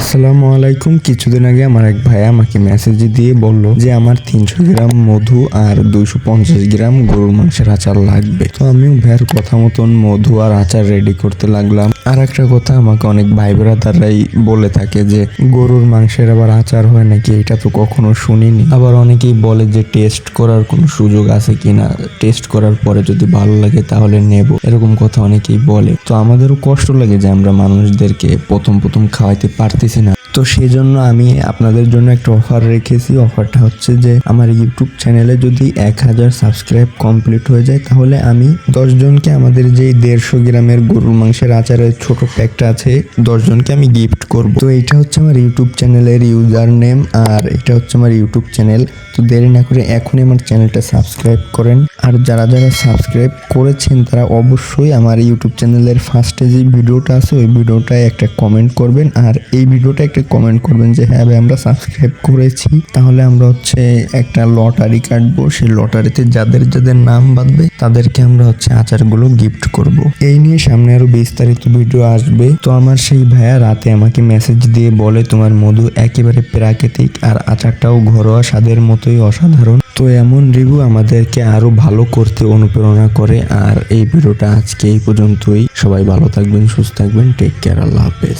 আসসালামু আলাইকুম। কিছুদিন আগে আমার এক ভাই আমাকে মেসেজ দিয়ে বলল যে আমার 300 গ্রাম মধু আর 250 গ্রাম গরুর মাংসের আচার লাগবে। তো আমিও ভাইয়ের কথা মতন মধু আর আচার রেডি করতে লাগলাম। আর একটা কথা, আমাকে অনেক ভাই ব্রাদাররাই বলে থাকে যে গরুর মাংসের আবার আচার হয় নাকি, এটা তো কখনো শুনিনি। আবার অনেকেই বলে যে টেস্ট করার কোনো সুযোগ আছে কিনা, টেস্ট করার পরে যদি ভালো লাগে তাহলে নেব, এরকম কথা অনেকেই বলে। তো আমাদেরও কষ্ট লাগে যে আমরা মানুষদেরকে প্রথম খাওয়াইতে পারতেছি না। তো সেই জন্য আমি আপনাদের জন্য একটা অফার রেখেছি। অফারটা হচ্ছে যে আমার ইউটিউব চ্যানেলে যদি 1000 সাবস্ক্রাইব কমপ্লিট হয়ে যায় তাহলে আমি 10 জনকে আমাদের যেই 150 গ্রামের গরুর মাংসের আচারের ছোট প্যাকটা আছে 10 জনকে আমি গিফট করব। তো এটা হচ্ছে আমার ইউটিউব চ্যানেলের ইউজার নেম আর এটা হচ্ছে আমার ইউটিউব চ্যানেল। তো দেরি না করে এখনই আমার চ্যানেলটা সাবস্ক্রাইব করেন। আর যারা যারা সাবস্ক্রাইব করেছেন তারা অবশ্যই আমার ইউটিউব চ্যানেলের ফার্স্টে যে ভিডিওটা আছে ওই ভিডিওটায় একটা কমেন্ট করবেন, আর এই ভিডিওটা একটা কমেন্ট করবেন যে হ্যাঁ ভাই আমরা সাবস্ক্রাইব করেছি। তাহলে আমরা হচ্ছে একটা লটারি কাটবো, সেই লটারিতে যাদের যাদের নাম বাঁধবে তাদেরকে আমরা হচ্ছে আচারগুলো গিফট করব। এই নিয়ে সামনে আরো বিস্তারিত ভিডিও আসবে। তো আমার সেই ভাইয়া রাতে আমাকে মেসেজ দিয়ে বলে তোমার মধু একেবারে প্রাকৃতিক আর আচারটাও ঘরোয়া স্বাদের মতোই অসাধারণ। তো এমন রিভিউ আমাদেরকে আরো ভালো করতে অনুপ্রেরণা করে। আর এই ভিডিওটা আজকে এই পর্যন্তই। সবাই ভালো থাকবেন, সুস্থ থাকবেন, টেক কেয়ার, আল্লাহ হাফেজ।